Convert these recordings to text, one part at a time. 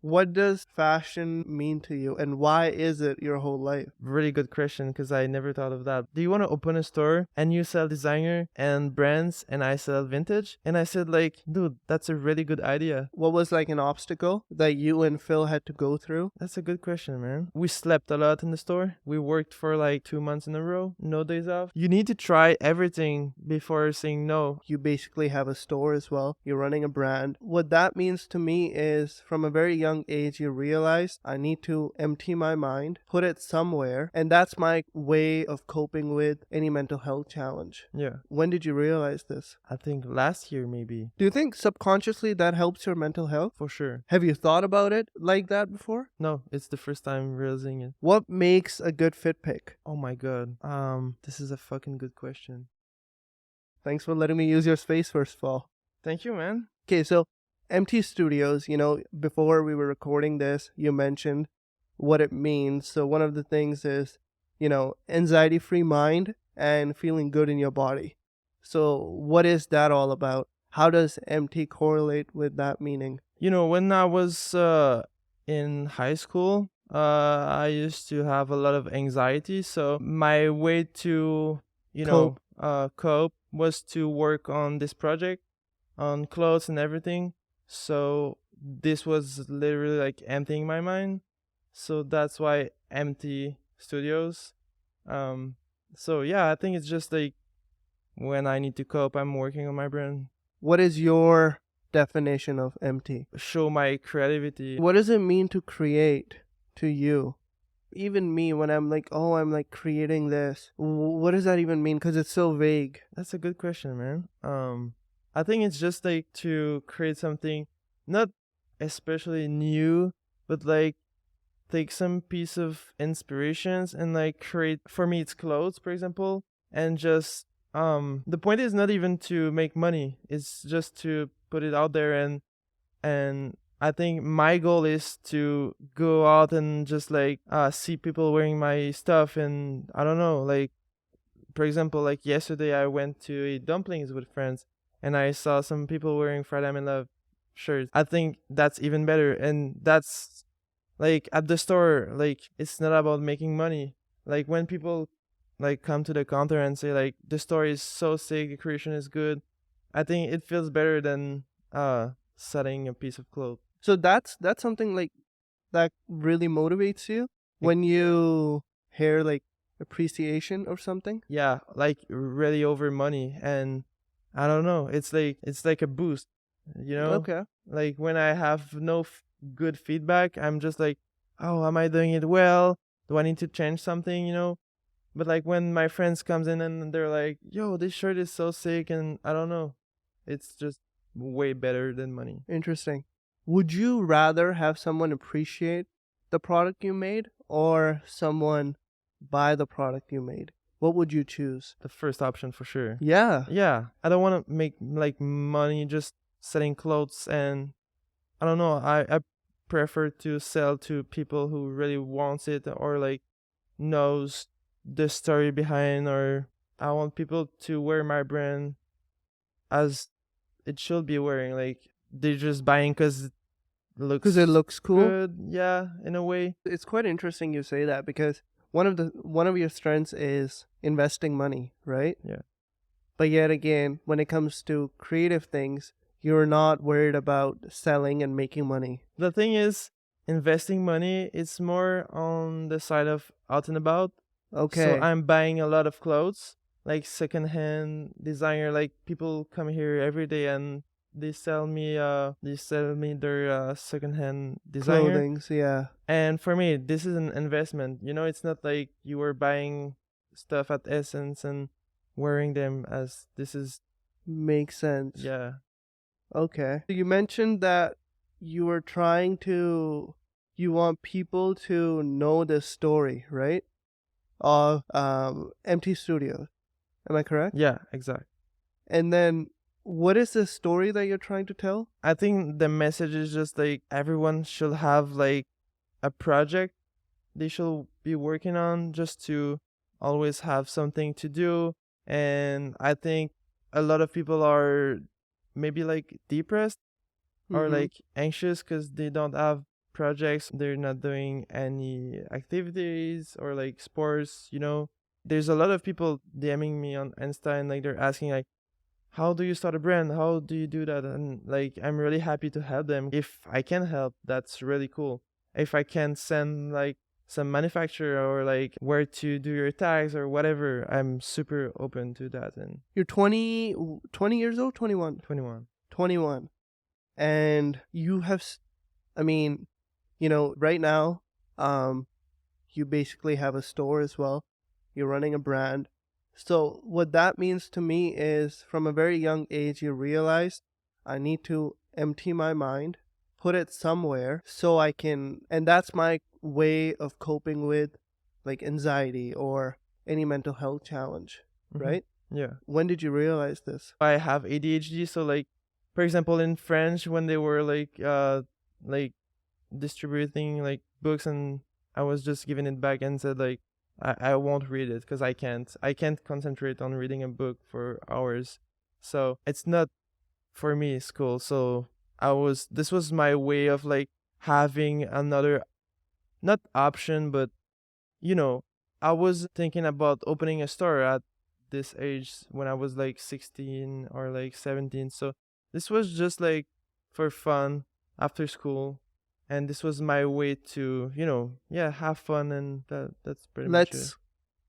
What does fashion mean to you, and why is it your whole life? Really good question, because I never thought of that. Do you want to open a store and you sell designer and brands and I sell vintage? And I said, like, dude, that's a really good idea. What was like an obstacle that you and Phil had to go through? That's a good question, man. We slept a lot in the store. We worked for like 2 months in a row, no days off. You need to try everything before saying no. You basically have a store as well. You're running a brand. What that means to me is from a very young age, you realize I need to empty my mind, put it somewhere, and that's my way of coping with any mental health challenge. Yeah, When did you realize this? I think last year maybe. Do you think subconsciously that helps your mental health? For sure. Have you thought about it like that before? No, it's the first time realizing it. What makes a good fit pick? Oh my god. This is a fucking good question. Thanks for letting me use your space, first of all. Thank you, man. Okay, so MT Studios, before we were recording this, you mentioned what it means. So one of the things is, anxiety-free mind and feeling good in your body. So what is that all about? How does MT correlate with that meaning? When I was in high school, I used to have a lot of anxiety. So my way to, Cope. cope was to work on this project, on clothes and everything. So this was literally like emptying my mind. So that's why empty studios. So yeah, I think it's just like when I need to cope, I'm working on my brand, What is your definition of MT? show my creativity. What does it mean to create to you? Even me, when I'm like, oh, I'm like creating this, what does that even mean? Because it's so vague. That's a good question, man. I think it's just like to create something not especially new, but like take some piece of inspirations and like create, for me it's clothes, for example, and just the point is not even to make money. It's just to put it out there, and I think my goal is to go out and just like see people wearing my stuff, and I don't know, like for example, like yesterday I went to eat dumplings with friends and I saw some people wearing Friday I'm in Love shirts. I think that's even better, and that's like at the store, like it's not about making money. Like when people like come to the counter and say like the store is so sick, the creation is good, I think it feels better than selling a piece of cloth. So that's something like that really motivates you when you hear like appreciation or something. Yeah, like really over money. And I don't know, it's like a boost, you know. Okay. Like when I have no good feedback, I'm just like, oh, am I doing it well? Do I need to change something, but like when my friends comes in and they're like, yo, this shirt is so sick, and I don't know, it's just way better than money. Interesting. Would you rather have someone appreciate the product you made or someone buy the product you made? What would you choose? The first option for sure. Yeah. Yeah, I don't want to make like money just selling clothes, and I don't know, I prefer to sell to people who really wants it, or like knows the story behind, or I want people to wear my brand as it should be wearing. Like they're just buying because it Because it looks looks cool. good. Yeah, in a way. It's quite interesting you say that because one of your strengths is investing money, right? Yeah. But yet again, when it comes to creative things, you're not worried about selling and making money. The thing is, investing money, it's more on the side of out and about. Okay. So I'm buying a lot of clothes, like secondhand designer. Like people come here every day and they sell me their secondhand designer. Clothings, yeah. And for me, this is an investment. It's not like you were buying stuff at Essence and wearing them, as this is, Makes sense. yeah. Okay. You mentioned that you were you want people to know the story, right? Of MT Studios. Am I correct? Yeah, exactly. And then what is the story that you're trying to tell? I think the message is just like everyone should have like a project they should be working on, just to always have something to do. And I think a lot of people are maybe like depressed or Mhm. like anxious because they don't have projects. They're not doing any activities or like sports, you know. There's a lot of people DMing me on Insta and like they're asking like, how do you start a brand? How do you do that? And like, I'm really happy to help them. If I can help, that's really cool. If I can send like some manufacturer or like where to do your tags or whatever, I'm super open to that. And You're 20 years old, 21. 21. 21. And you have I mean, right now, you basically have a store as well. You're running a brand. So what that means to me is from a very young age, you realize I need to empty my mind, put it somewhere so I can, and that's my way of coping with like anxiety or any mental health challenge, right? Yeah. When did you realize this? I have ADHD, so like, for example, in French, when they were like distributing like books, and I was just giving it back and said like, I won't read it because I can't concentrate on reading a book for hours. So it's not for me school. So this was my way of like having another, not option, but you know, I was thinking about opening a store at this age when I was like 16 or like 17. So this was just like for fun after school. And this was my way to, have fun, and that's pretty much it.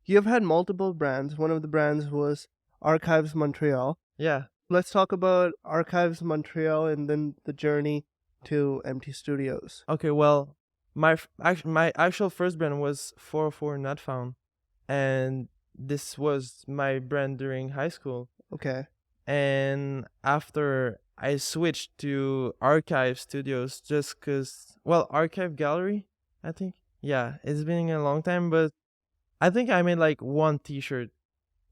You've had multiple brands. One of the brands was Archives Montreal. Yeah. Let's talk about Archives Montreal and then the journey to MT Studios. Okay, well, my actual first brand was 404 Not Found, and this was my brand during high school. Okay. And after I switched to Archive Studios just because, well, Archive Gallery, I think. Yeah, it's been a long time, but I think I made like one t-shirt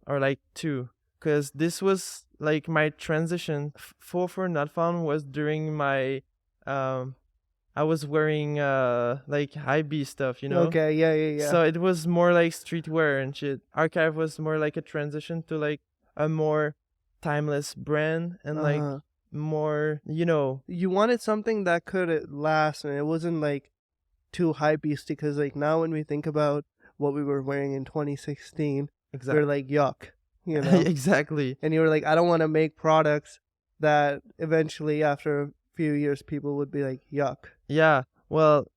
or like two, because this was like my transition. 4 Not Found was during my, I was wearing like high B stuff, you know? Okay, yeah. So it was more like streetwear and shit. Archive was more like a transition to like a more timeless brand and like more, You wanted something that could last and it wasn't like too high beasty, because like now when we think about what we were wearing in 2016, exactly. we're like yuck, Exactly. And you were like, I don't want to make products that eventually after a few years people would be like yuck. Yeah, well,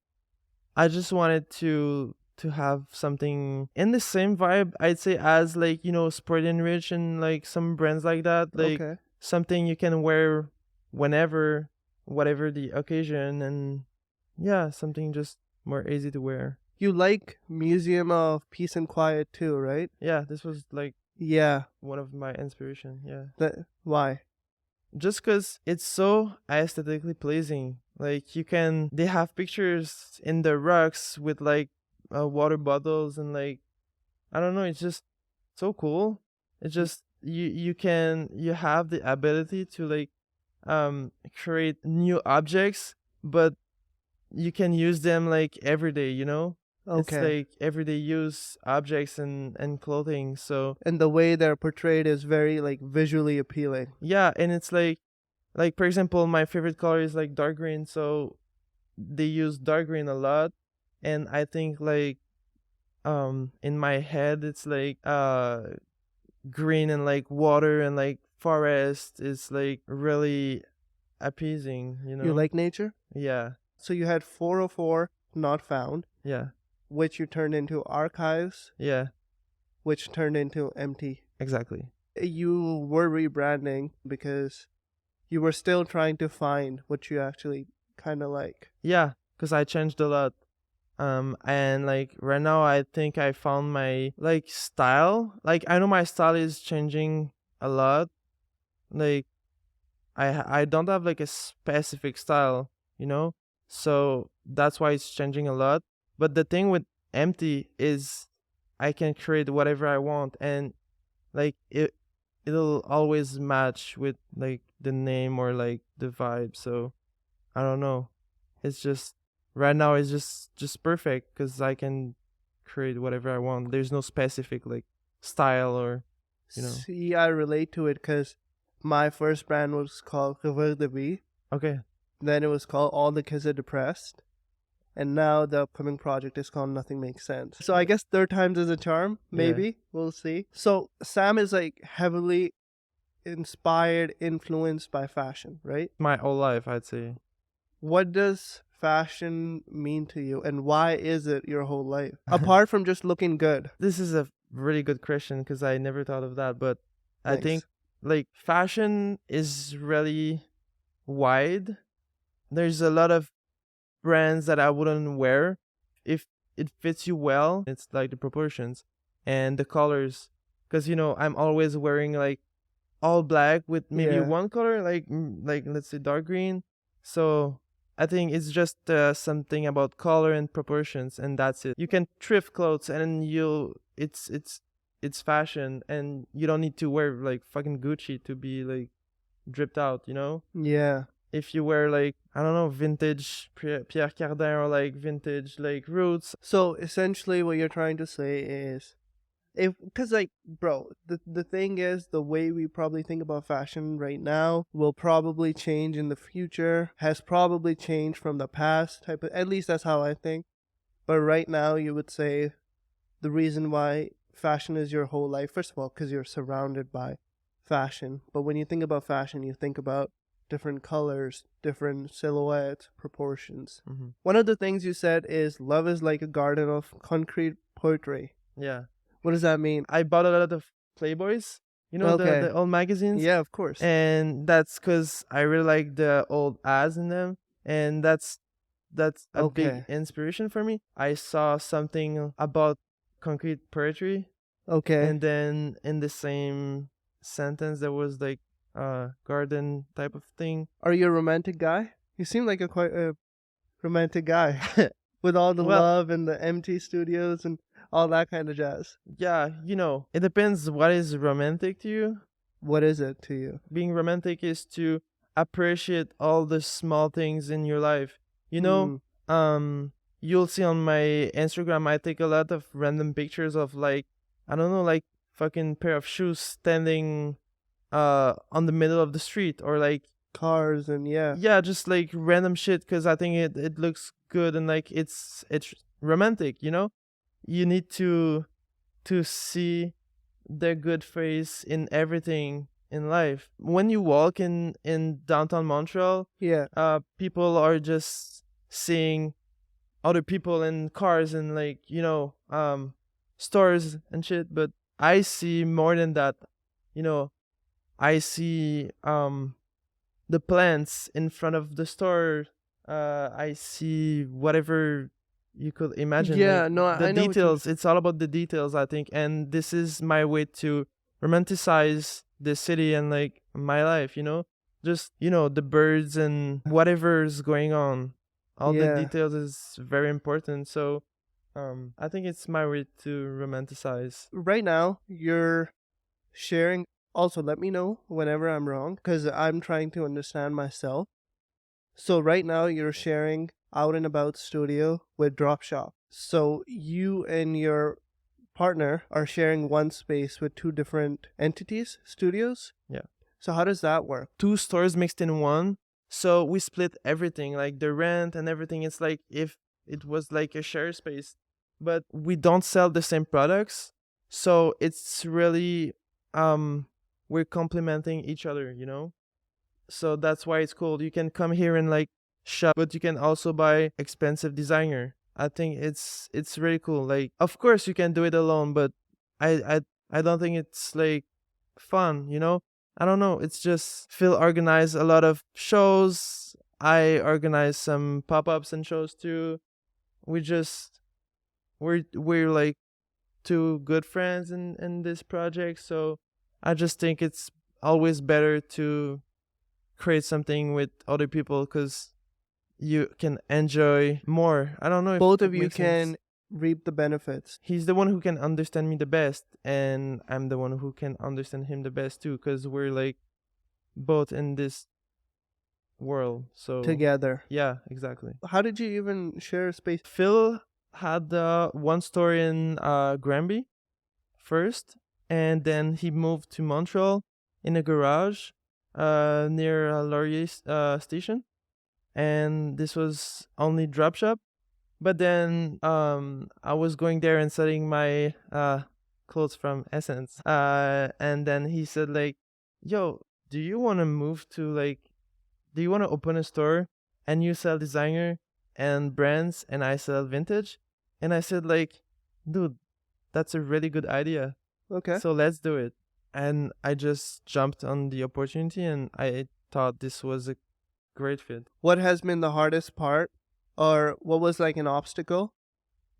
I just wanted to have something in the same vibe, I'd say, as like, Sport and Rich and like some brands like that, like Okay. something you can wear whenever, whatever the occasion, and yeah, something just more easy to wear. You like Museum of Peace and Quiet too, right? Yeah, this was like one of my inspiration. Yeah. Why? Just because it's so aesthetically pleasing. Like they have pictures in the rocks with like water bottles and like, I don't know, it's just so cool. It's just you have the ability to like create new objects, but you can use them like every day, Okay. It's like everyday use objects and clothing. So, and the way they're portrayed is very like visually appealing. Yeah, and it's like for example, my favorite color is like dark green, so they use dark green a lot, and I think like in my head it's like green and like water and like forest is like really appeasing, You like nature? Yeah. So you had 404 Not Found. Yeah. Which you turned into Archives. Yeah. Which turned into MT. Exactly. You were rebranding because you were still trying to find what you actually kind of like. Yeah, because I changed a lot. And like right now I think I found my like style. Like I know my style is changing a lot. Like I don't have like a specific style, So that's why it's changing a lot. But the thing with empty is I can create whatever I want, and like it'll always match with like the name or like the vibe. So I don't know. It's just right now it's just perfect because I can create whatever I want. There's no specific like style or See, I relate to it because my first brand was called Revers de Vie. Okay. Then it was called All the Kids Are Depressed. and now the upcoming project is called Nothing Makes Sense. So I guess third times is a charm, maybe. We'll see. So Sam is like heavily inspired, influenced by fashion, right? My whole life, I'd say. What does fashion mean to you, and why is it your whole life? Apart from just looking good. This is a really good question because I never thought of that, but I Thanks. think like fashion is really wide. There's a lot of brands that I wouldn't wear if it fits you well. It's like the proportions and the colors, because I'm always wearing like all black with maybe Yeah. one color, like let's say dark green. So I think it's just something about color and proportions, and that's it. You can thrift clothes, and it's fashion, and you don't need to wear like fucking Gucci to be like dripped out. Yeah. If you wear like, I don't know, vintage Pierre Cardin or like vintage like Roots. So essentially what you're trying to say is, because like, bro, the thing is, the way we probably think about fashion right now will probably change in the future, has probably changed from the past type of, at least that's how I think. But right now you would say the reason why fashion is your whole life, first of all, because you're surrounded by fashion. But when you think about fashion, you think about different colors, different silhouettes, proportions. Mm-hmm. One of the things you said is love is like a garden of concrete poetry. Yeah. What does that mean? I bought a lot of Playboys, Okay. the old magazines. Yeah, of course. And that's because I really like the old ads in them, and that's a big inspiration for me. I saw something about concrete poetry, Okay. and then in the same sentence there was like a garden type of thing. Are you a romantic guy? You seem like quite a romantic guy with all the Well, love and the MT studios and all that kind of jazz. Yeah, it depends what is romantic to you. What is it to you? Being romantic is to appreciate all the small things in your life. You'll see on my Instagram, I take a lot of random pictures of like, I don't know, like fucking pair of shoes standing on the middle of the street, or like cars, and yeah, just like random shit, because I think it looks good, and like it's romantic. You need to see the good face in everything in life. When you walk in downtown Montreal, people are just seeing other people in cars and like stores and shit, but I see more than that. I see the plants in front of the store. I see whatever you could imagine. Yeah, like, no, I know details. It's all about the details, I think, and this is my way to romanticize the city and like my life. Just the birds and whatever's going on. All the details is very important. So, I think it's my way to romanticize. Right now, you're sharing. Also, let me know whenever I'm wrong, because I'm trying to understand myself. So right now, you're sharing out and about studio with Drop Shop. So you and your partner are sharing one space with two different entities, studios? Yeah. So how does that work? 2 stores mixed in one. So we split everything, like the rent and everything. It's like if it was like a share space, but we don't sell the same products. So it's really, we're complementing each other, So that's why it's cool. You can come here and like shop, but you can also buy expensive designer. I think it's really cool. Like, of course you can do it alone, but I don't think it's like fun, I don't know. It's just Phil organized a lot of shows. I organize some pop-ups and shows too. We're like 2 good friends in this project. So I just think it's always better to create something with other people, because you can enjoy more. I don't know if both of you can reap the benefits. He's the one who can understand me the best, and I'm the one who can understand him the best too, because we're like both in this world. So together. Yeah, exactly. How did you even share space? Phil had one store in Granby first, and then he moved to Montreal in a garage near Laurier station, and this was only drop shop. But then I was going there and selling my clothes from Essence. And then he said like, "Yo, do you want to move to like do you want to open a store and you sell designer and brands and I sell vintage?" And I said like, "Dude, that's a really good idea. Okay. So let's do it." And I just jumped on the opportunity and I thought this was a great fit. What has been the hardest part, or what was like an obstacle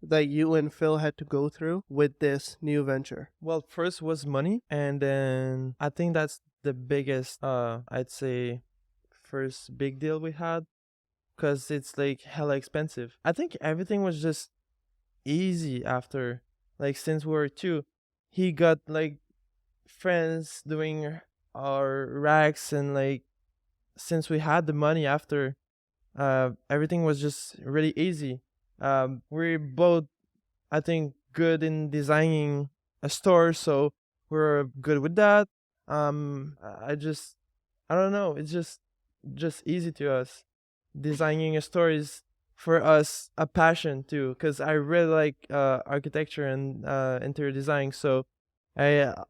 that you and Phil had to go through with this new venture? Well, first was money, and then I think that's the biggest I'd say first big deal we had, cuz it's like hella expensive. I think everything was just easy after, like since we were two. He got like friends doing our racks, and like since we had the money after, everything was just really easy. We're both, I think, good in designing a store, so we're good with that. I don't know. It's just easy to us. Designing a store is for us a passion too, because I really like architecture and interior design. So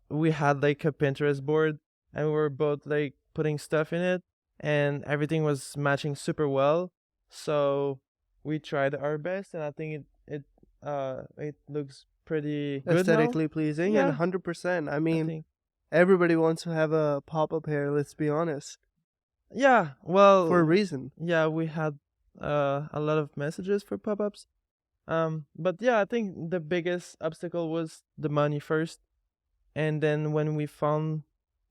we had like a Pinterest board, and we were both like putting stuff in it, and everything was matching super well. So we tried our best, and I think it looks pretty good now. Aesthetically pleasing and Yeah, 100%. I I mean, think. everybody wants to have a pop up here, let's be honest, Yeah, for a well, reason. yeah, we had a lot of messages for pop-ups. But yeah, I think the biggest obstacle was the money first, and then when we found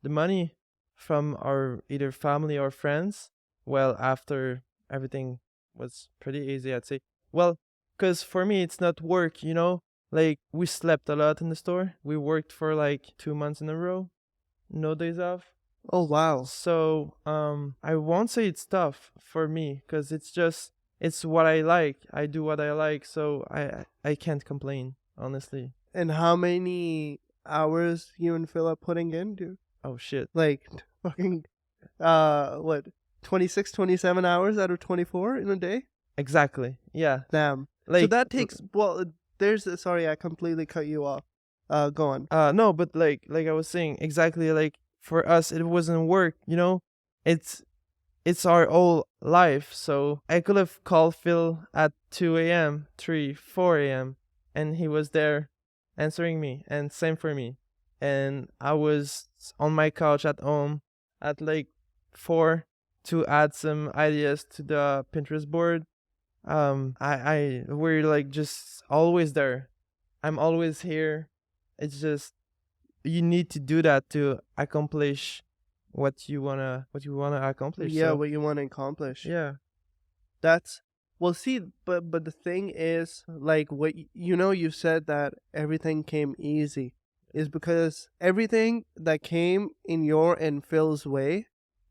the money from our either family or friends, well, after everything was pretty easy, I'd say. Well, because for me, it's not work, you know? Like, we slept a lot in the store. We worked for like 2 months in a row, no days off. Oh, wow. So, I won't say it's tough for me, because it's what I like. I do what I like, so I can't complain, honestly. And how many hours you and Phil are putting in, dude? Oh shit. Like, fucking, what, 26, 27 hours out of 24 in a day? Exactly. Yeah. Damn. So Like, that takes, well, sorry, I completely cut you off. Go on. no, but like I was saying, exactly, like for us it wasn't work, you know? It's it's our whole life. So I could have called Phil at 2 a.m., 3, 4 a.m., and he was there answering me, and same for me. And I was on my couch at home at like 4 to add some ideas to the Pinterest board. We're like just always there. I'm always here. It's just you need to do that to accomplish what you wanna accomplish. Yeah, So what you want to accomplish. yeah, That's, well, see, but the thing is, like, what you said that everything came easy, is because everything that came in your and Phil's way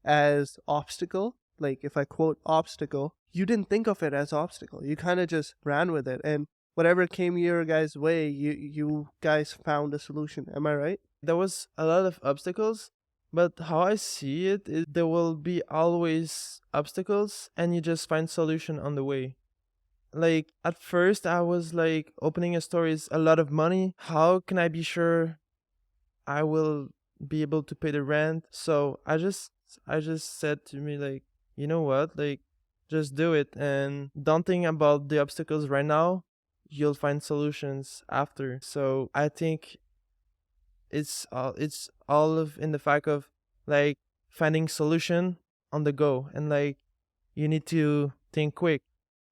as obstacle, like if I quote obstacle, you didn't think of it as obstacle. You kind of just ran with it, and whatever came your guys' way, you guys found a solution. Am I right? there was a lot of obstacles, but how I see it is there will be always obstacles, and you just find solution on the way. Like at first, I was like, opening a store is a lot of money. How can I be sure I will be able to pay the rent? So I just said to me like, you know what, like just do it and don't think about the obstacles right now. You'll find solutions after. So I think it's all of in the fact of like finding solution on the go, and like you need to think quick.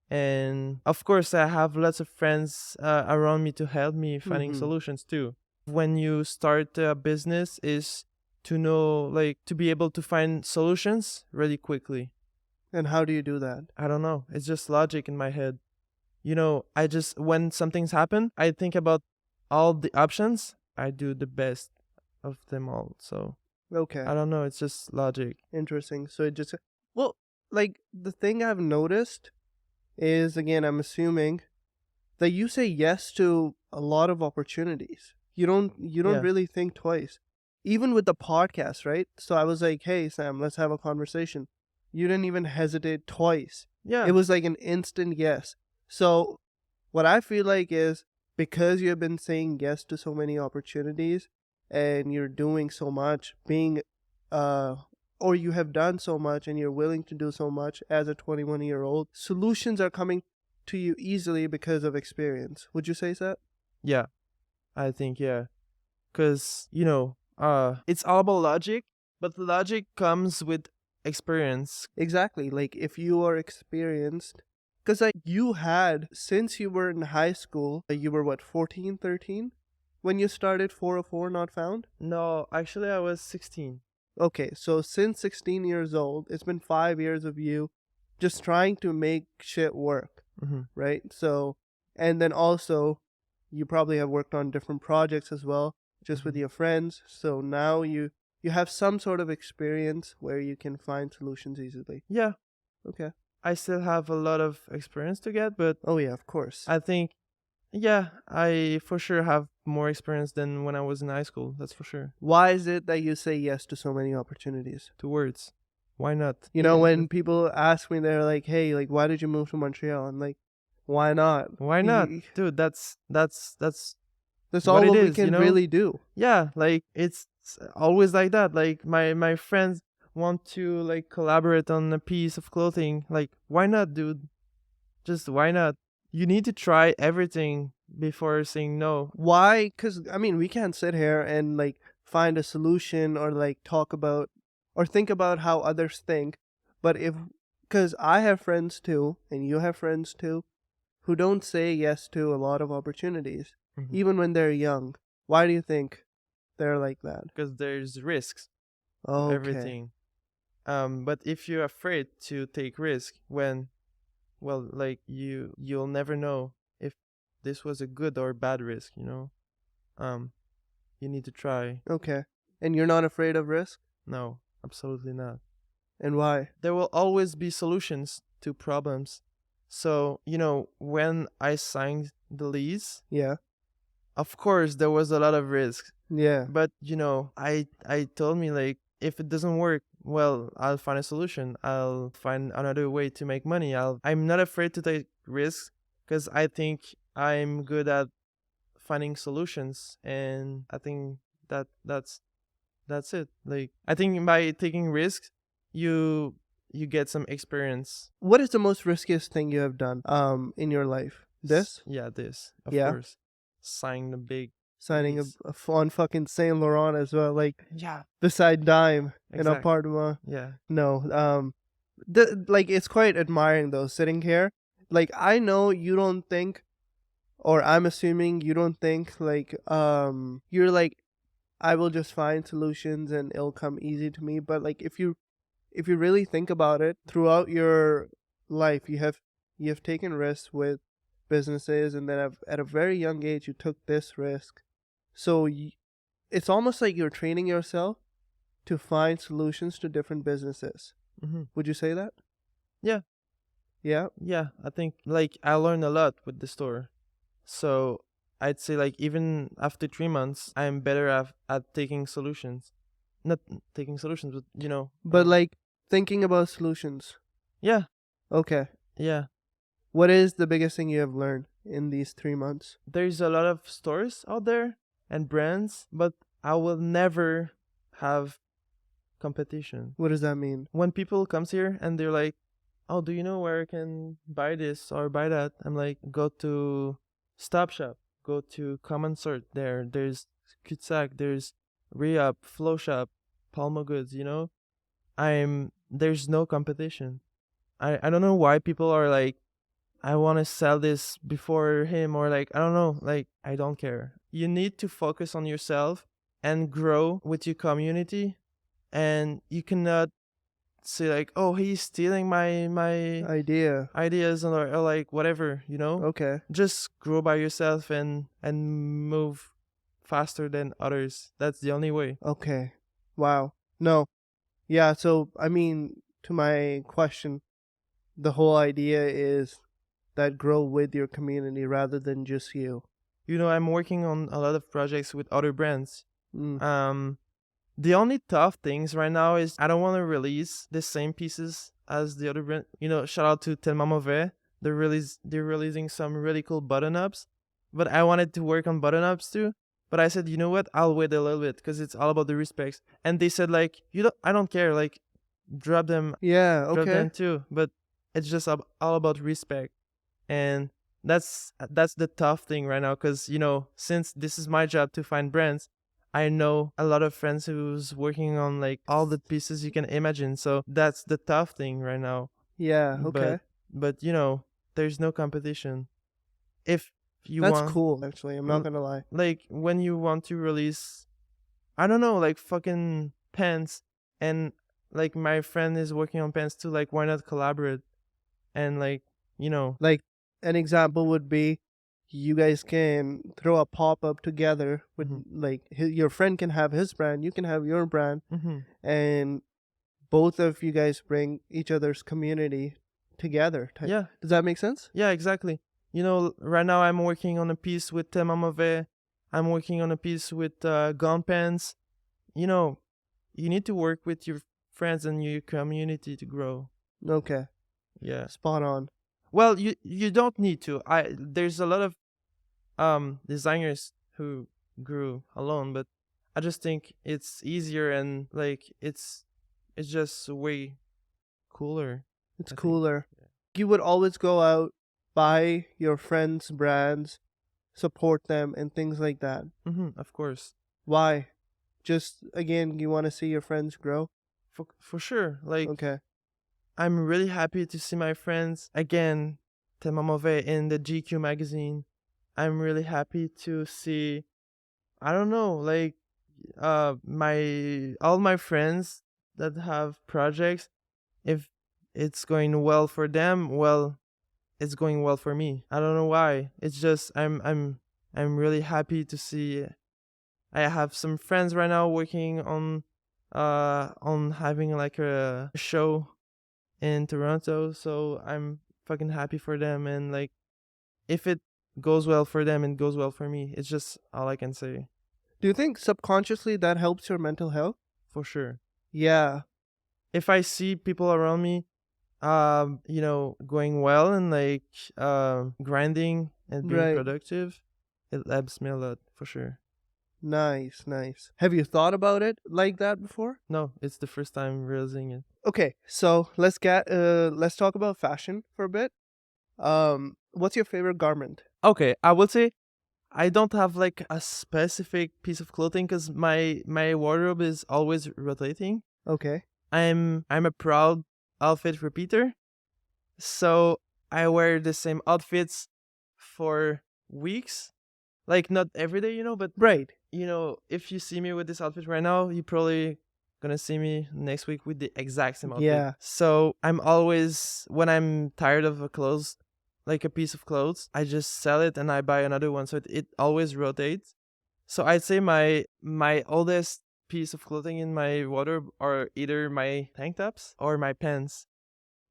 And of course I have lots of friends around me to help me finding Mm-hmm. solutions too. When you start a business is to know, like, to be able to find solutions really quickly. And how do you do that? I don't know, it's just logic in my head. I just, when something's happen, I think about all the options, I do the best of them all. So Okay. I don't know, it's just logic. Interesting. So it just, well, like the thing I've noticed is, again, I'm assuming that you say yes to a lot of opportunities. You don't Yeah. really think twice. Even with the podcast, right? So I was like, "Hey Sam, let's have a conversation." You didn't even hesitate twice. Yeah. It was like an instant yes. So what I feel like is because you have been saying yes to so many opportunities and you're doing so much, uh, or you have done so much and you're willing to do so much as a 21-year-old, solutions are coming to you easily because of experience. Would you say that? Yeah, I think, yeah. Because, it's all about logic, but logic comes with experience. Exactly. Like if you are experienced, because like you had, since you were in high school, you were what, 14, 13 when you started 404 Not Found? No, actually, I was 16. Okay, so since 16 years old, it's been 5 years of you just trying to make shit work, Mm-hmm. right? So, and then also, you probably have worked on different projects as well, just with Mhm. your friends. So now you have some sort of experience where you can find solutions easily. Yeah, Okay. I still have a lot of experience to get, but Oh yeah, of course. I think, yeah, I for sure have more experience than when I was in high school. That's for sure. Why is it that you say yes to so many opportunities? 2 words. Why not? You know, when people ask me, they're like, "Hey, like, why did you move to Montreal?" I'm like, "Why not? Why not? Dude, that's That's what all it what we is, can really do." Yeah, like it's always like that. Like my friends want to like collaborate on a piece of clothing. Like, why not, dude? Just why not? You need to try everything before saying no. Why? Because I mean, we can't sit here and like find a solution or like talk about or think about how others think. But if, because I have friends too, and you have friends too, who don't say yes to a lot of opportunities, Mhm. even when they're young. Why do you think they're like that? Because there's risks to Okay. everything. But if you're afraid to take risk when, well, like you'll never know if this was a good or bad risk. Um, you need to try. Okay. And you're not afraid of risk? No, absolutely not. And why? There will always be solutions to problems. So, when I signed the lease, Yeah. of course there was a lot of risk. Yeah. But, I told me like if it doesn't work, well, I'll find a solution. I'll find another way to make money. I'm not afraid to take risks because I think I'm good at finding solutions, and I think that's it. Like I think by taking risks, you you get some experience. What is the most riskiest thing you have done in your life? This? Yeah, this of Yeah. course. Sign the big Signing lease. on fucking Saint Laurent as well, like Yeah, beside Dime in exact. apartment. Yeah. No, like it's quite admiring though sitting here. Like I know you don't think, or I'm assuming you don't think like you're like I will just find solutions and it'll come easy to me. But like if you really think about it, throughout your life you have taken risks with businesses, and then at a very young age you took this risk. So it's almost like you're training yourself to find solutions to different businesses. Mm-hmm. Would you say that? Yeah. Yeah. Yeah, I think like I learned a lot with the store. So I'd say like even after 3 months, I'm better at taking solutions. Not taking solutions, but But like thinking about solutions. yeah, Okay. yeah. What is the biggest thing you have learned in these 3 months? There's a lot of stores out there and brands, but I will never have competition. What does that mean? When people comes here and they're like, "Oh, do you know where I can buy this or buy that?" I'm like, "Go to Stop Shop, go to Common Sort. There's Kutsak, there's Reup, Flow Shop, Palmo Goods. There's no competition. I don't know why people are like, I want to sell this before him, or like I don't know, like I don't care. You need to focus on yourself and grow with your community, and you cannot say like, oh, he's stealing my Idea. ideas, or like whatever. Okay. Just grow by yourself and move faster than others. That's the only way. Okay. Wow. No. Yeah, so I mean, to my question, the whole idea is that grow with your community rather than just you. I'm working on a lot of projects with other brands. Mm. The only tough things right now is I don't want to release the same pieces as the other brand. Shout out to Telma Mauvais. they're releasing some really cool button ups, but I wanted to work on button ups too. But I said, you know what? I'll wait a little bit because it's all about the respects. And they said like, you don't, I don't care. Like, drop them, Yeah, drop okay. them too. But it's just all about respect, and that's the tough thing right now. Because since this is my job to find brands, I know a lot of friends who's working on like all the pieces you can imagine. So that's the tough thing right now. Yeah, But okay. but there's no competition. If you That's want, cool, actually. I'm not gonna lie. like when you want to release, I don't know, like fucking pants, and like my friend is working on pants too. Like, why not collaborate? And like, you know, Like, an example would be you guys can throw a pop up together with, mhm, like, your friend can have his brand, you can have your brand, mhm, and both of you guys bring each other's community together. yeah, Does that make sense? yeah, exactly. Right now I'm working on a piece with Temamave. I'm working on a piece with Gone Pants. You know, you need to work with your friends and your community to grow. Okay, Yeah. spot on. Well, you don't need to. There's a lot of designers who grew alone, but I just think it's easier, and like it's just way cooler, It's I think. cooler. You would always go out, buy your friends' brands, support them, and things like that. Of course. Why? Just, again, you want to see your friends grow? For sure. Like, Okay. I'm really happy to see my friends again, Temamove in the GQ magazine. I'm really happy to see, I don't know, like my all my friends that have projects. If it's going well for them, well, it's going well for me. I don't know why. It's just I'm really happy to see. I have some friends right now working on having like a show in Toronto, so I'm fucking happy for them, and like if it goes well for them, it goes well for me. It's just all I can say. Do you think subconsciously that helps your mental health? For sure. Yeah, If I see people around me going well and like grinding and being right. productive, it helps me a lot for sure. Nice, nice. Have you thought about it like that before? No, it's the first time realizing it. Okay, so let's talk about fashion for a bit. What's your favorite garment? Okay, I would say I don't have like a specific piece of clothing because my wardrobe is always rotating. Okay. I'm a proud outfit repeater, so I wear the same outfits for weeks. Like, not every day, but Right. if you see me with this outfit right now, you probably gonna see me next week with the exact same outfit. Yeah. So I'm always, when I'm tired of a clothes, like a piece of clothes, I just sell it and I buy another one. So it always rotates. So I'd say my oldest piece of clothing in my wardrobe are either my tank tops or my pants,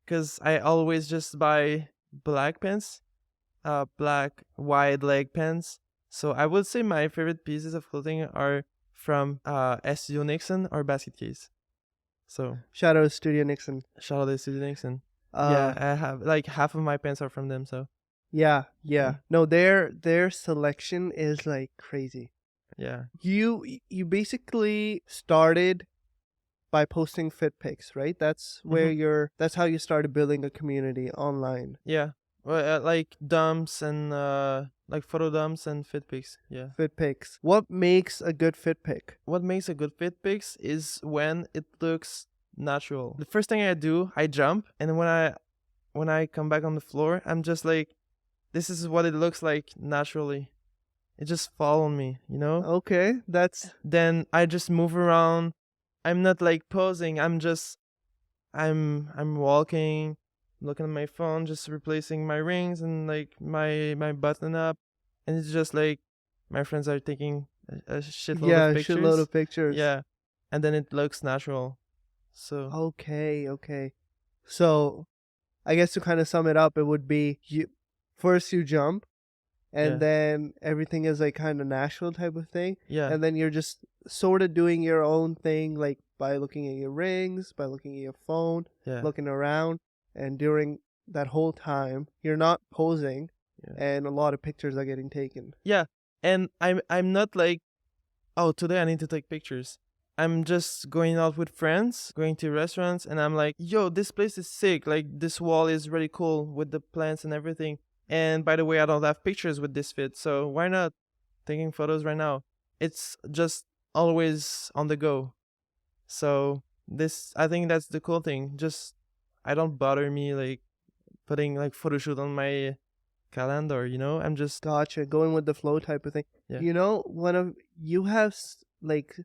because I always just buy black pants, black wide leg pants. So I would say my favorite pieces of clothing are from Studio Nixon or Basket Case. So Shout out Studio Nixon. shout out to Studio Nixon. Uh, Yeah, I have like half of my pants are from them. So yeah, yeah. yeah, No, their selection is like crazy. yeah, You basically started by posting fit pics, right? That's where hmm, that's how you started building a community online. yeah. Well, like dumps and like photo dumps and fit pics. Yeah. Fit pics. What makes a good fit pic? What makes a good fit pics is when it looks natural. The first thing I do, I jump, and when I come back on the floor, I'm just like, this is what it looks like naturally. It just fall on me, you know? Okay, that's Then I just move around. I'm not like posing. I'm walking, looking at my phone, just replacing my rings and like my button up, and it's just like my friends are taking a shitload yeah, of a shitload pictures. of pictures. Yeah, and then it looks natural. So Okay, okay. So I guess to kind of sum it up, it would be you jump, and yeah, then everything is like kind of natural type of thing, yeah, and then you're just sort of doing your own thing, like by looking at your rings, by looking at your phone, yeah, looking around, and during that whole time. You're not posing, Yeah. and a lot of pictures are getting taken. Yeah. And I'm not like, oh, today I need to take pictures. I'm just going out with friends, going to restaurants, and I'm like, yo, this place is sick. Like, this wall is really cool with the plants and everything. And by the way, I don't have pictures with this fit, so why not taking photos right now? It's just always on the go. So I think that's the cool thing. Just, I don't bother me like putting like photo shoot on my calendar, I'm just, Gotcha. Going with the flow type of thing. yeah. You have like,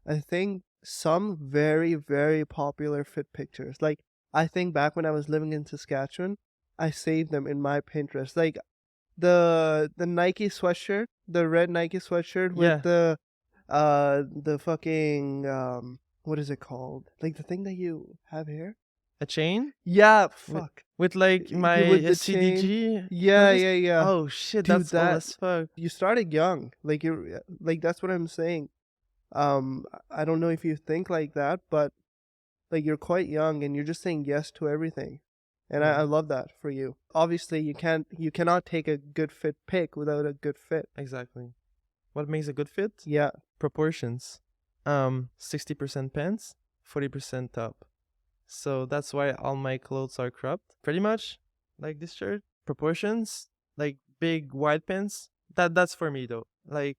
I think some very, very popular fit pictures. Like, I think back when I was living in Saskatchewan, I saved them in my Pinterest. Like the Nike sweatshirt, the red Nike sweatshirt Yeah. with the fucking what is it called? Like the thing that you have here? A chain? Yeah, With, fuck. with like my With the CDG? Yeah, photos? yeah, yeah. Oh shit, Dude, that's old as fuck. you started young. Like you're like that's what I'm saying. I don't know if you think like that, but like you're quite young and you're just saying yes to everything. And Yeah. I love that for you. Obviously you cannot take a good fit pic without a good fit. Exactly. What makes a good fit? Yeah. Proportions. 60% pants, 40% top. So that's why all my clothes are cropped. Pretty much like this shirt. Proportions, like big wide pants. That's for me though. Like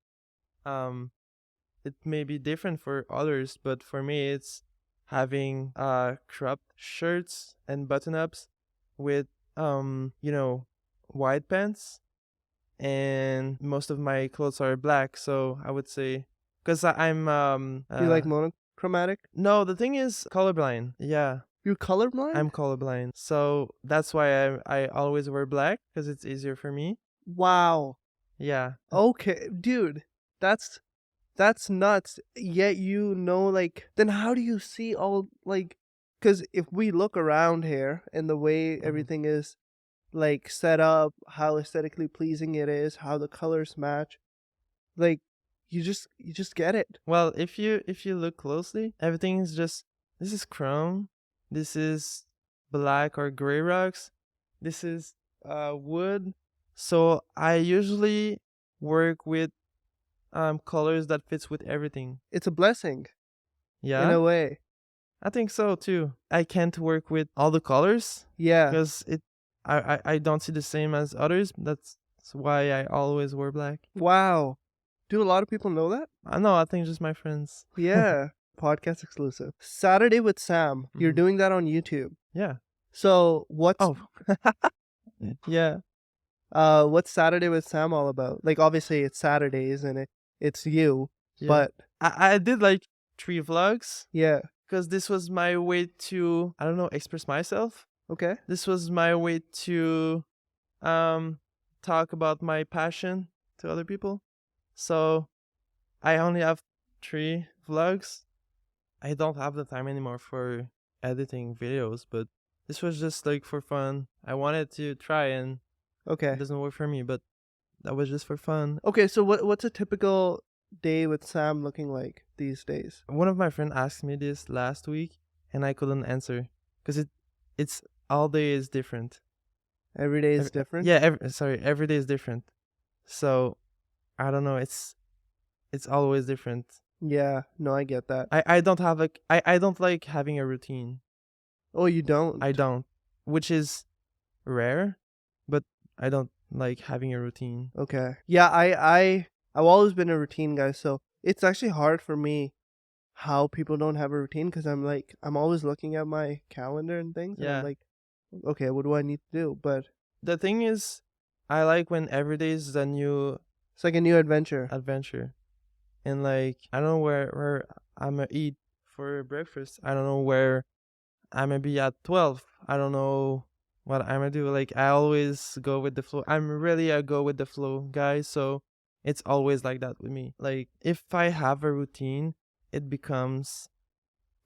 it may be different for others, but for me it's having cropped shirts and button ups with wide pants, and most of my clothes are black, so I would say because I'm You like monochromatic? no, the thing is colorblind. Yeah, You're colorblind? I'm colorblind, so that's why I always wear black because it's easier for me. Wow. Yeah. Okay, dude. That's nuts. Yet like then how do you see all like cuz if we look around here and the way Mhm. everything is like set up, how aesthetically pleasing it is, how the colors match, like you just get it. Well, if you look closely, everything is just, this is chrome, this is black or gray rocks, this is wood. So I usually work with colors that fits with everything. It's a blessing in Yeah, a way. I think so too. I can't work with all the colors Yeah. because I don't see the same as others. That's why I always wear black. Wow. Do a lot of people know that? I know. I think just my friends. Yeah. Podcast exclusive. Saturday with Sam. You're Mhm. doing that on YouTube. Yeah. So what's Oh. Yeah. what's Saturday with Sam all about? Like obviously it's Saturdays and it's you, Yeah. but I did like 3 vlogs yeah. because this was my way to, I don't know, express myself. Okay. This was my way to talk about my passion to other people. So I only have 3 vlogs. I don't have the time anymore for editing videos, but this was just like for fun. I wanted to try and Okay. it doesn't work for me, but that was just for fun. Okay, so what's a typical day with Sam looking like these days? One of my friends asked me this last week and I couldn't answer because it's all day is different. Every day is different? Yeah, every day is different. So I don't know, it's always different. Yeah, no, I get that. I don't have like I don't like having a routine. Oh, you don't? I don't, which is rare, but I don't like having a routine. Okay. Yeah, I've always been a routine guy, so it's actually hard for me how people don't have a routine because I'm always looking at my calendar and things and Yeah. I'm like, okay, what do I need to do? But The thing is, I like when every day is a new it's like a new adventure. adventure. And like I don't know where I'm gonna eat for breakfast. I don't know where I'm gonna be at 12. I don't know what I'm gonna do. Like I always go with the flow. I'm really a go with the flow guy, so it's always like that with me. Like if I have a routine, it becomes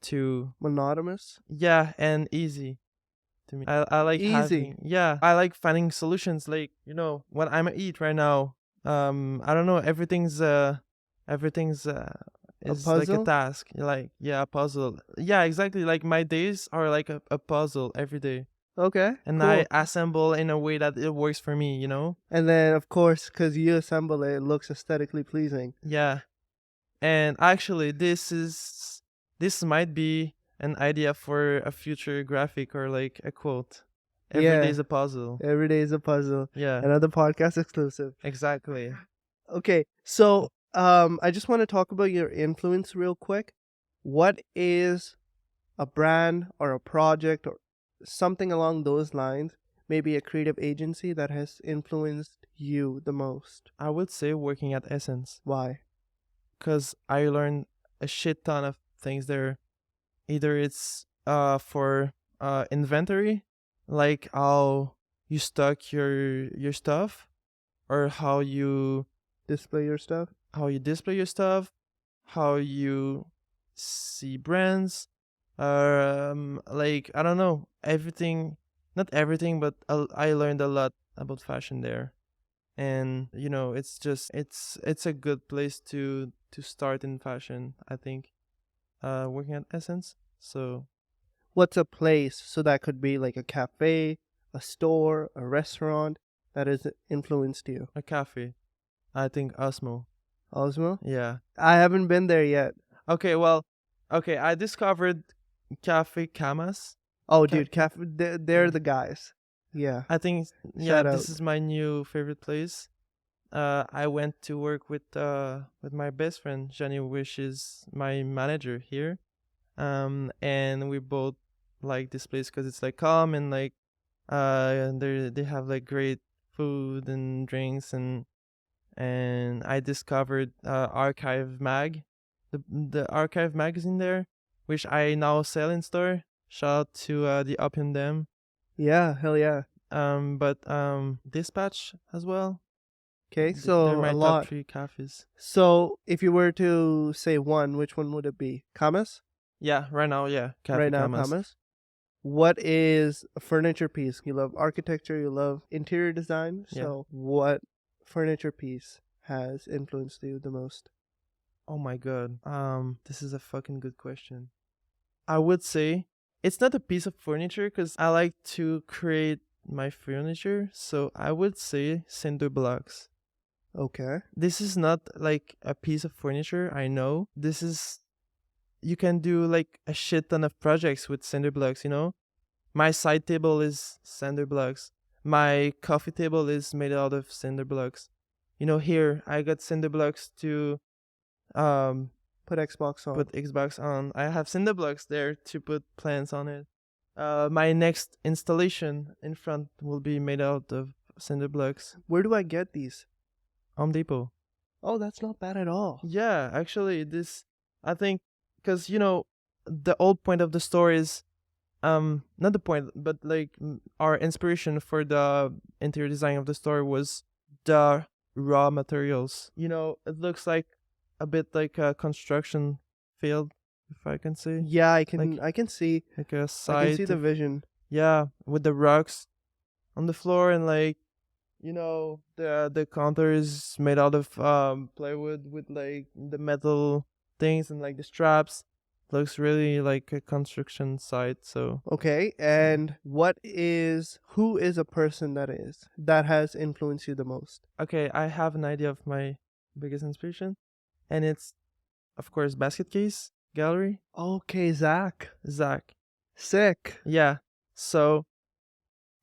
too Monotonous? yeah and easy to me. I like Easy. I like finding solutions. Like what I'm gonna eat right now. I don't know. Everything's is like a puzzle? task. Like a puzzle. Yeah, exactly. Like my days are like a puzzle every day. Okay, and I cool. assemble in a way that it works for me, you know? And then, of course, because you assemble it, it looks aesthetically pleasing. Yeah. And actually, this might be an idea for a future graphic or like a quote. Every day Yeah, is a puzzle. every day is a puzzle. Yeah, Another podcast exclusive. exactly. Okay, so I just want to talk about your influence real quick. What is a brand or a project or something along those lines, maybe a creative agency that has influenced you the most? I would say working at Essence, Why? because I learned a shit ton of things there. Either it's for inventory, like how you stock your stuff, or Display your stuff? how you display your stuff, how you see brands, like I don't know, everything, not everything, but I learned a lot about fashion there. And you know, it's just it's a good place to start in fashion, I think, working at Essence. So What's a place? So that could be like a cafe, a store, a restaurant that has influenced you. a cafe, I think Osmo. Osmo? Yeah. I haven't been there yet. Okay, well, okay, I discovered Cafe Camas. Oh, Ca- dude, cafe. They're yeah. the guys. Yeah. I think, yeah, Shout this out. is my new favorite place. I went to work with my best friend Jenny, which is my manager here. And we both like this place because it's like calm and like they have like great food and drinks, and I discovered Archive Mag, the Archive magazine there, which I now sell in store. Shout out to the Opium Dam. Yeah, hell yeah. But Dispatch as well. Okay, They're so a my top lot. 3 cafes. So if you were to say one, which one would it be? Kamas? Yeah, right now, yeah, Cafe Right now, Camas. Kamas. What is a furniture piece? You love architecture, you love interior design. Yeah. So what furniture piece has influenced you the most? Oh my god. This is a fucking good question. I would say it's not a piece of furniture because I like to create my furniture. So I would say cinder blocks. Okay. This is not like a piece of furniture, I know. This is, you can do like a shit ton of projects with cinder blocks, you know? My side table is cinder blocks. My coffee table is made out of cinder blocks. You know, here I got cinder blocks to um Put Xbox on. put Xbox on. I have cinder blocks there to put plants on it. My next installation in front will be made out of cinder blocks. Where do I get these? Home Depot. Oh, that's not bad at all. Yeah, actually, this, I think, because you know, the old point of the store is not the point, but like our inspiration for the interior design of the store was the raw materials. You know, it looks like a bit like a construction field, if I can say, Yeah, like I can see like a I can site. see the vision. Yeah, with the rocks on the floor, and like, you know, the counter is made out of plywood with like the metal things and like the straps. Looks really like a construction site. So Okay, and who is a person that has influenced you the most? okay, I have an idea of my biggest inspiration, and it's of course Basket Case Gallery. Okay, Zach. Zach. Sick. Yeah. So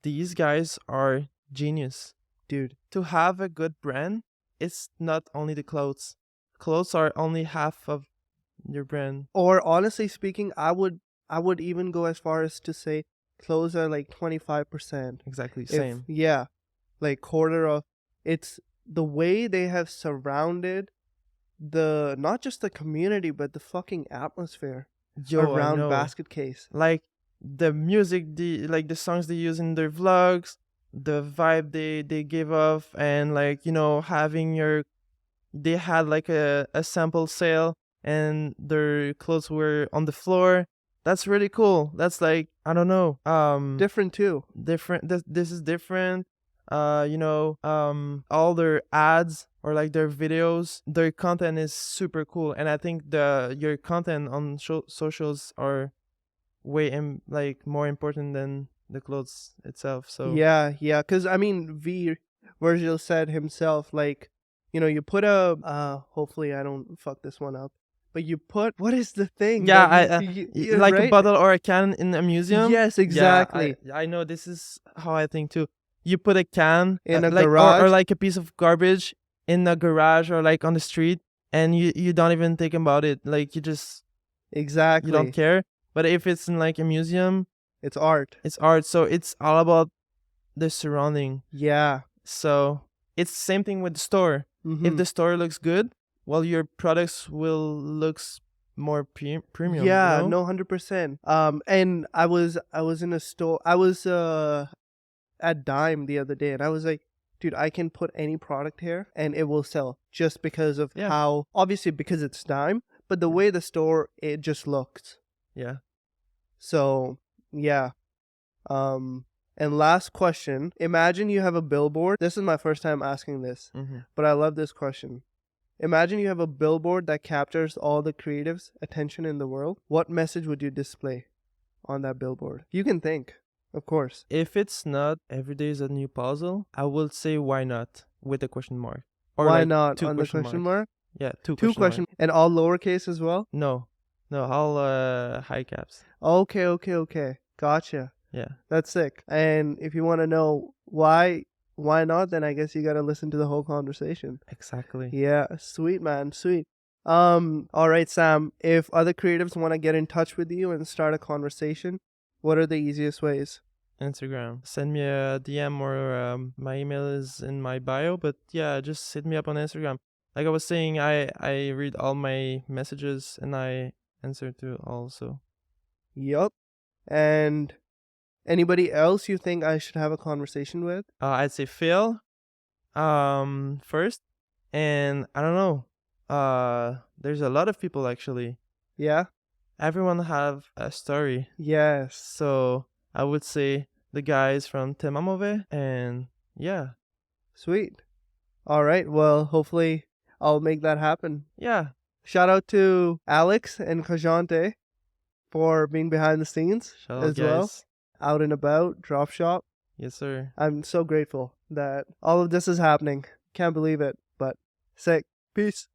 these guys are genius. Dude. To have a good brand, it's not only the clothes. Clothes are only half of your brand. Or honestly speaking, I would even go as far as to say clothes are like 25%. Exactly, If same. yeah, like quarter of it's the way they have surrounded the not just the community but the fucking atmosphere Yo, I around know. Basket Case. Like the music, the songs they use in their vlogs, the vibe they give off, and like, you know, having your, they had like a sample sale and their clothes were on the floor. That's really cool. That's like, I don't know, Different too. different. This is different. You know, all their ads or like their videos, their content is super cool, and I think your content on socials are way like more important than the clothes itself. So Yeah, yeah. Because I mean, Virgil said himself, like, you put a. Hopefully, I don't fuck this one up. But you put what is the thing yeah, that you like a right? bottle or a can in a museum. Yes, Yeah, exactly. I know this is how I think too. You put a can In a like or garage. like a piece of garbage in a garage or like on the street, and you don't even think about it. Like you don't Exactly. care. But if it's in like a museum, It's art. it's art. So it's all about the surrounding. Yeah. So it's the same thing with the store. If Mm-hmm. the store looks good, well, your products will looks more premium. Yeah, no, 100%. And I was in a store. I was at Dime the other day, and I was like, dude, I can put any product here and it will sell just because of Yeah. how, obviously because it's Dime, but the way the store it just looks. Yeah. So yeah. And last question. Imagine you have a billboard. This is my first time asking this, but I love this question. Imagine you have a billboard that captures all the creatives' attention in the world. What message would you display on that billboard? You can think, of course. If it's not every day is a new puzzle, I would say why not with a question mark. Or Why like not two on the question mark? Yeah, two Two question marks. and all lowercase as well? No, all high caps. Okay. Gotcha. Yeah, That's sick. And if you want to know why not, then I guess you got to listen to the whole conversation. exactly. Yeah, sweet man, sweet. All right, Sam, if other creatives want to get in touch with you and start a conversation, what are the easiest ways? Instagram. Send me a DM or my email is in my bio. But yeah, just hit me up on Instagram. Like I was saying, I read all my messages and I answer to all. So Yup. And anybody else you think I should have a conversation with? I'd say Phil, first, and I don't know. There's a lot of people actually. Yeah? Everyone have a story. Yes. So I would say the guys from Temamove, and yeah. Sweet. All right. Well, hopefully I'll make that happen. Yeah. Shout out to Alex and Kajante for being behind the scenes Shout out, as well. guys. Out and about, drop shop. Yes, sir. I'm so grateful that all of this is happening. Can't believe it, but sick. Peace.